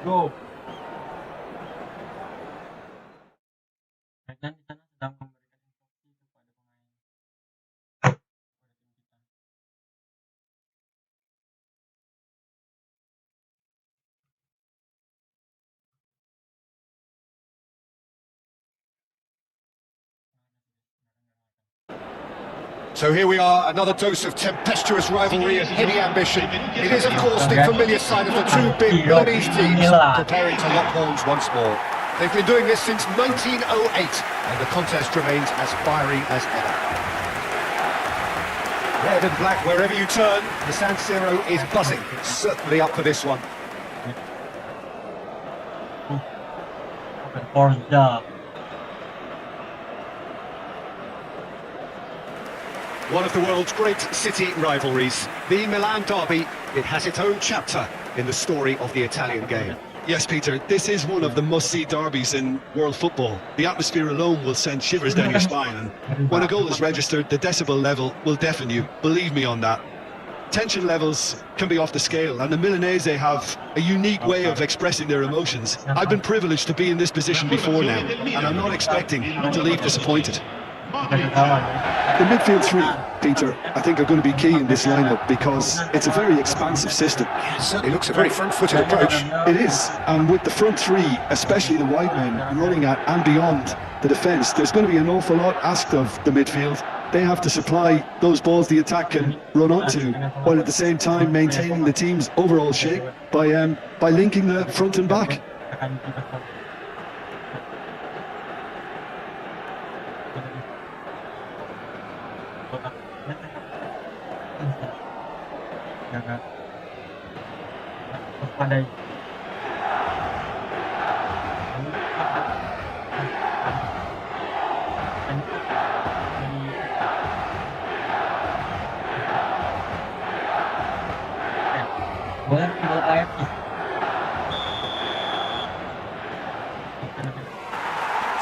Go. Mereka di sana sedang memberikan instruksi kepada pemain. So here we are, another dose of tempestuous rivalry and heady ambition. It is, of course, the familiar sign of the two big Milanese teams preparing to lock horns once more. They've been doing this since 1908, and the contest remains as fiery as ever. Red and black wherever you turn, the San Siro is buzzing. It's certainly up for this one. One of the world's great city rivalries, the Milan Derby. It has its own chapter in the story of the Italian game. Yes, Peter, this is one of the must-see derbies in world football. The atmosphere alone will send shivers down your spine, and when a goal is registered, the decibel level will deafen you. Believe me on that. Tension levels can be off the scale, and the Milanese have a unique way of expressing their emotions. I've been privileged to be in this position before now, and I'm not expecting to leave disappointed. The midfield three, Peter, I think are going to be key in this lineup because it's a very expansive system. It certainly looks a very front-footed approach. It is, and with the front three, especially the wide men, running at and beyond the defence, there's going to be an awful lot asked of the midfield. They have to supply those balls the attack can run onto, while at the same time maintaining the team's overall shape by linking the front and back.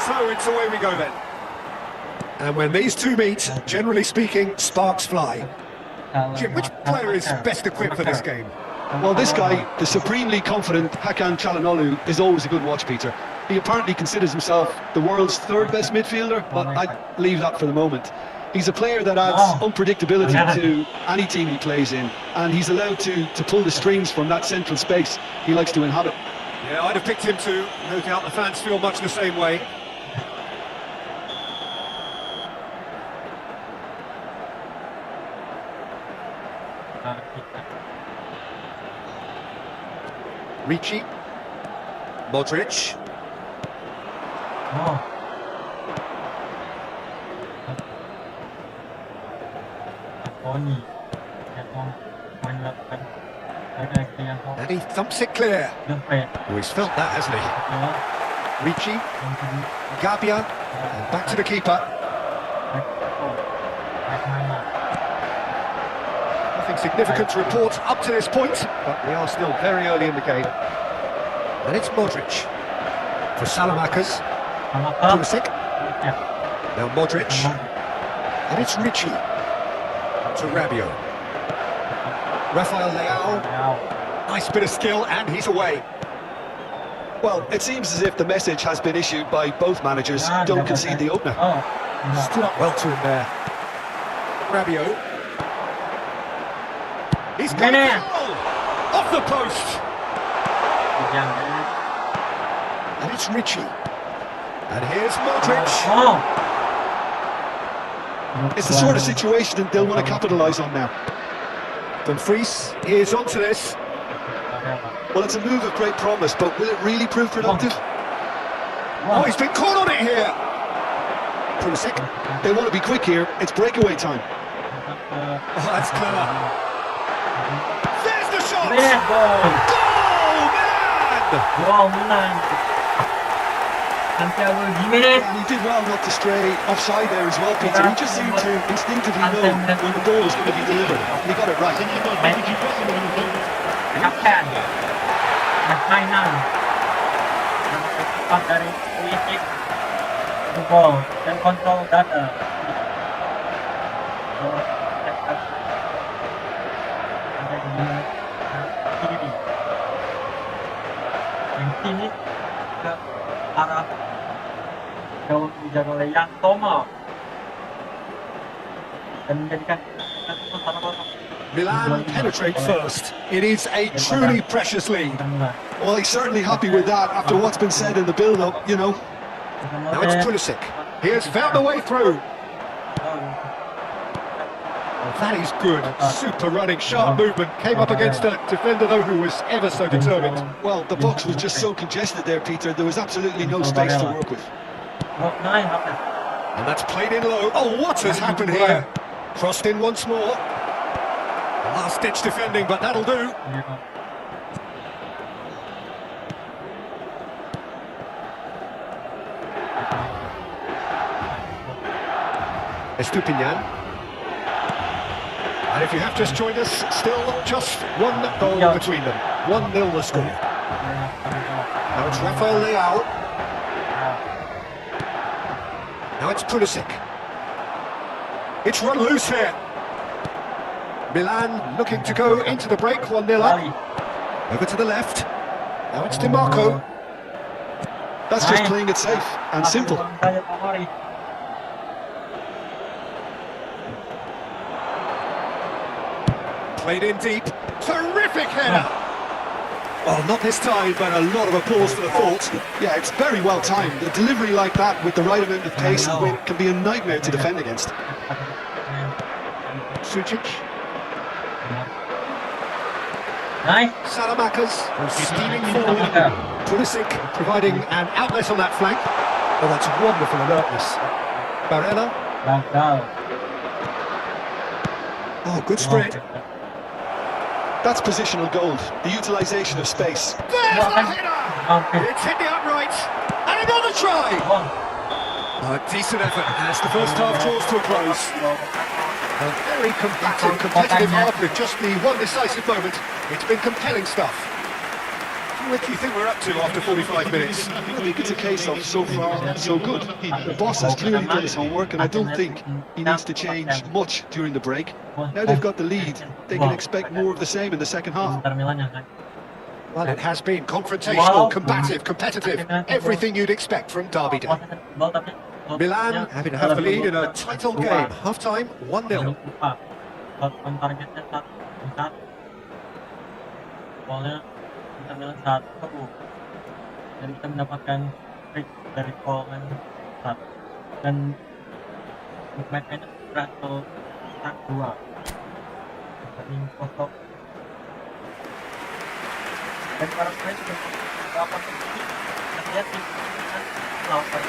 So it's away we go then. And when these two meet, generally speaking, sparks fly. Jim, which player is best equipped for this game? Well, this guy, the supremely confident Hakan Çalhanoğlu, is always a good watch, Peter. He apparently considers himself the world's third best midfielder, but I'd leave that for the moment. He's a player that adds unpredictability to any team he plays in, and he's allowed to pull the strings from that central space he likes to inhabit. Yeah, I'd have picked him too. No doubt the fans feel much the same way. Ricci, Modric. And he thumps it clear. Oh, he's felt that, hasn't he? Ricci, Gabbia, and back to the keeper. Nothing significant to report up to this point, but we are still very early in the game. And it's Modric for Salamakers. Pulisic. Now Modric. And it's Ricci to Rabiot. Rafael Leao. Nice bit of skill, and he's away. Well, it seems as if the message has been issued by both managers. Don't concede the opener. Stood up well to him there. Rabiot. He's got Mene. it! Off the post! And it's Richie. And here's Modric. It's the sort of situation that they'll want to capitalise on now. Dumfries is onto this. Well, it's a move of great promise, but will it really prove productive? Oh, he's been caught on it here. Pulisic. They want to be quick here. It's breakaway time. Oh, that's clever. There's the shot. Goal, Milan! Santiago Jimenez. And he did well not to stray offside there as well, Peter. He just seemed to instinctively know when the goal was going to be delivered. And he got it right. Kapten permainan cepat dari Pulisic, gol dan kontrol data. Yang sini ke arah jauh dijaga oleh Yang Toma dan menjadikan 1-0. Milan penetrate first. It is a truly precious lead. Well, he's certainly happy with that after what's been said in the build-up, you know. Now it's Pulisic. He has found the way through. Oh, that is good. Super running, sharp movement. Came up against a defender, though, who was ever so determined. Well, the box was just so congested there, Peter. There was absolutely no space to work with. And that's played in low. Oh, what has happened here? Crossed in once more. Last-ditch defending, but that'll do. Estupinian. And if you have just joined us, still just one goal between them. 1-0 the score. Now it's Rafael Leao. Now it's Pulisic. It's run loose here. Milan looking to go into the break, 1-0 up. Over to the left. Now it's DiMarco. That's just playing it safe and simple. Played in deep. Terrific header! Well, not this time, but a lot of applause for the thought. Yeah, it's very well timed. A delivery like that with the right amount of pace and win can be a nightmare to defend against. Sucic. Nice. Salamakas steaming forward. Pulisic providing an outlet on that flank. Oh, that's wonderful alertness. Barella. Oh, good spread. That's positional gold, the utilisation of space. There's the header! It's hit the upright. And another try! Oh, a decent effort as the first half draws to a close. A very combative, competitive half with just the one decisive moment. It's been compelling stuff. What do you think we're up to after 45 minutes? I think it's a case of so far, so good. The boss has clearly done his homework, and I don't think he needs to change much during the break. Now they've got the lead, they can expect more of the same in the second half. Well, it has been confrontational, combative, competitive. Everything you'd expect from Derby Day. Milan having to have the lead in a tight old game. Half-time, 1-0. Inter Milan 1 dan kita mendapatkan break dari Coleman 1 dan match-nya berhasil 2 dari kosong dan para pemain sudah berapa posisi kita lihat tim melawan kelas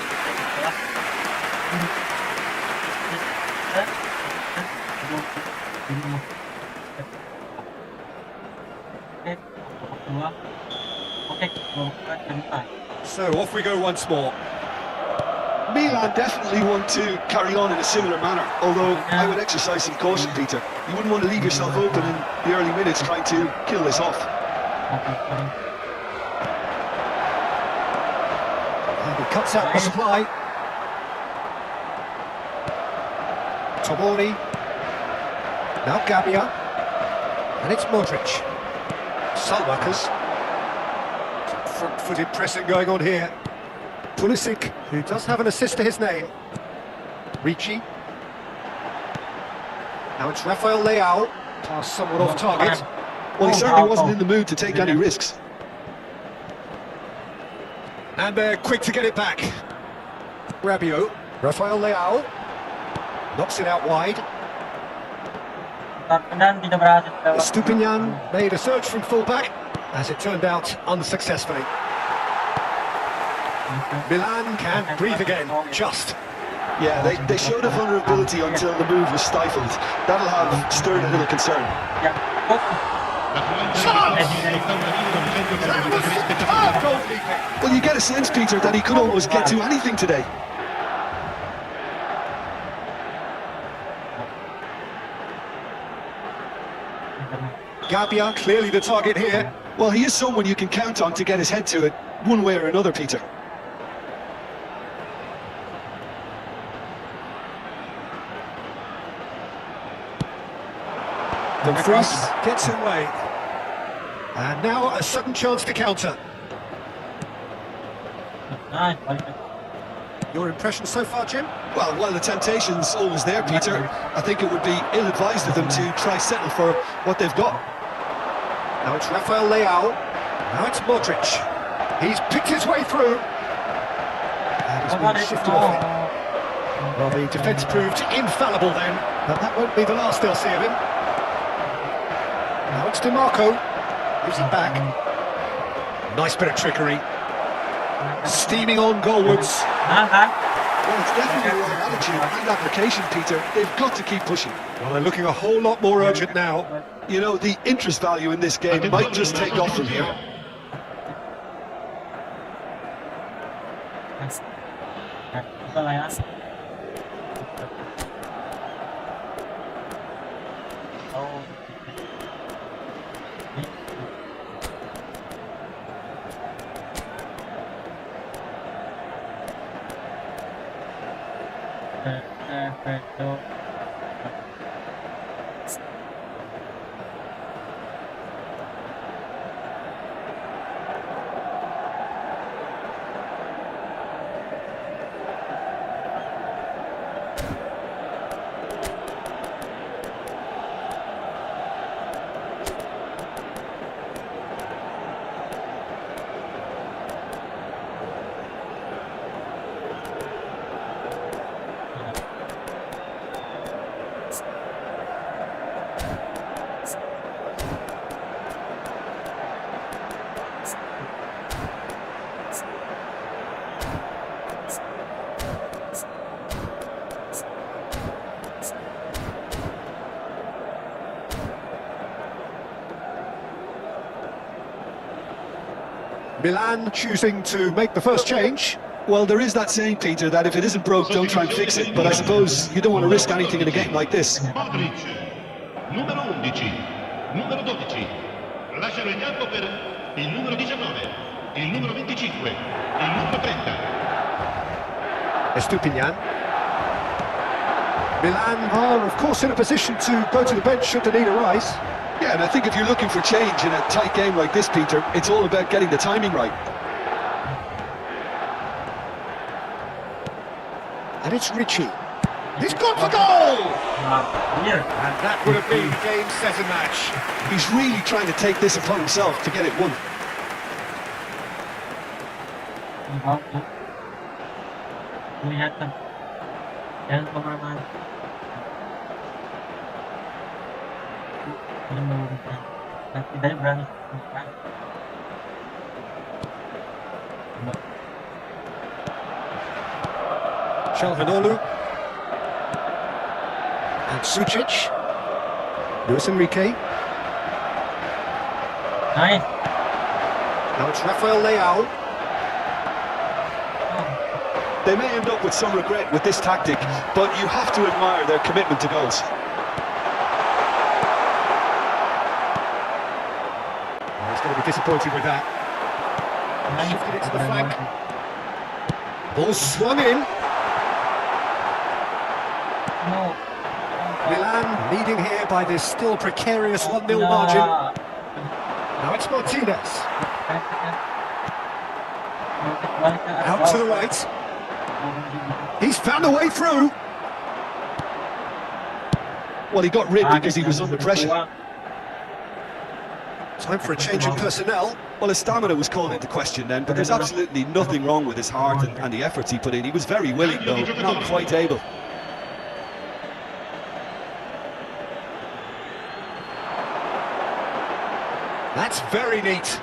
So off we go once more. Milan definitely want to carry on in a similar manner, although I would exercise some caution, Peter. You wouldn't want to leave yourself open in the early minutes trying to kill this off. And he cuts out the supply. Tomori. Now Gabbia. And it's Modric. Salmakas. front-footed pressing going on here. Pulisic, who does have an assist to his name. Ricci. Now it's Rafael Leao. Pass somewhat off target. Well, he certainly wasn't in the mood to take any risks. And they're quick to get it back. Rabiot. Rafael Leao. Knocks it out wide. Dan tidak berhasil lewat. Stupinyan made a search from fullback, as it turned out unsuccessfully. Milan can breathe again, just. Yeah, they showed a vulnerability until the move was stifled. That'll have stirred a little concern. Ya. Well, you get a sense, Peter, that he could almost get to anything today. Gabia clearly the target here. Well, he is someone you can count on to get his head to it, one way or another, Peter. Dumfries gets away. And now a sudden chance to counter. Nice. Your impression so far, Jim? Well, while the temptation's always there, Peter, I think it would be ill-advised of them to try settle for what they've got. Now it's Rafael Leao. Now it's Modric. He's picked his way through. And he's been shifted off it. Well, the defence proved infallible then, but that won't be the last they'll see of him. Now it's DiMarco. Gives it back. Nice bit of trickery. Steaming on goalwards. Well, it's definitely the right attitude and application, Peter. They've got to keep pushing. Well, they're looking a whole lot more urgent now. You know, the interest value in this game might just take off from here. Milan choosing to make the first change. Well, there is that saying, Peter, that if it isn't broke, don't try and fix it. But I suppose you don't want to risk anything in a game like this. Modric, numero 11, numero 12, lasciano il campo per il numero 19, il numero 25, il numero 30. Estupinian. Milan are, of course, in a position to go to the bench should the need arise. Yeah, and I think if you're looking for change in a tight game like this, Peter, it's all about getting the timing right. And it's Ricci. He's got the goal! And that would have been game, set and match. He's really trying to take this upon himself to get it won. Kelihatan dan pemahaman dan tidak berani. Calhanoglu. And Sucic. Luis Enrique. Nice. Now it's Rafael Leao. They may end up with some regret with this tactic, but you have to admire their commitment to goals. Oh, he's going to be disappointed with that. Shifted it to the flank. Ball swung in. No. Milan leading here by this still precarious 1-0 margin. Now it's Martinez. Out to the right. He's found a way through. Well, he got rid because he was under pressure. Time for a change in personnel. Well, his stamina was called into question then, but there's absolutely nothing wrong with his heart and the efforts he put in. He was very willing, though, not quite able. That's very neat.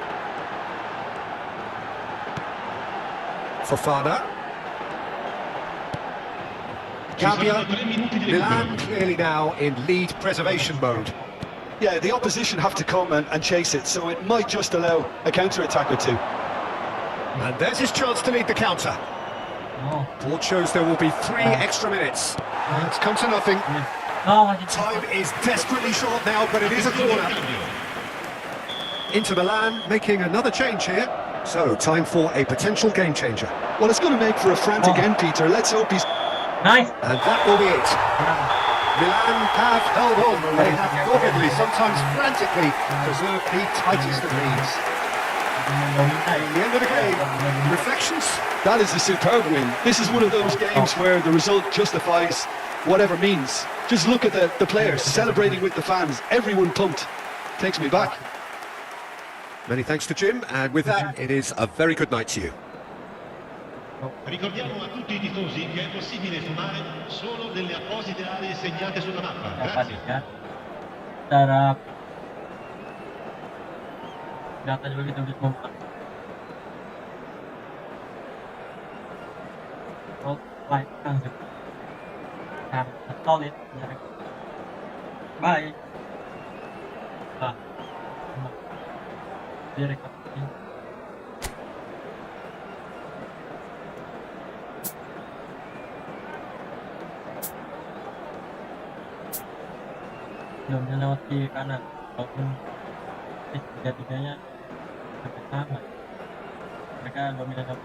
Fofana. Gambia. Milan clearly now in lead preservation mode. Yeah, the opposition have to come and chase it, so it might just allow a counter-attack or two. And there's his chance to lead the counter. Board shows there will be 3 extra minutes. It's come to nothing. Time is desperately short now, but it is a corner. Inter Milan making another change here. So, time for a potential game changer. Well, it's going to make for a frantic end, Peter. Let's hope he's... Nice. And that will be it. Milan have held on. They have doggedly, sometimes frantically, preserved the tightest of leads. The end of the game. Reflections? That is a superb win. This is one of those games where the result justifies whatever means. Just look at the players celebrating with the fans. Everyone pumped. Takes me back. Many thanks to Jim, and with that, it is a very good night to you. Ricordiamo a tutti i tifosi che è possibile fumare solo nelle apposite aree segnate sulla mappa. Grazie. Cara data juga kita udah kompak. Oh, baik, langsung. Solid. Baik. Direkap. Jamnya lewat kiri kanan, walaupun tiga-tiganya hampir sama. Mereka dominan.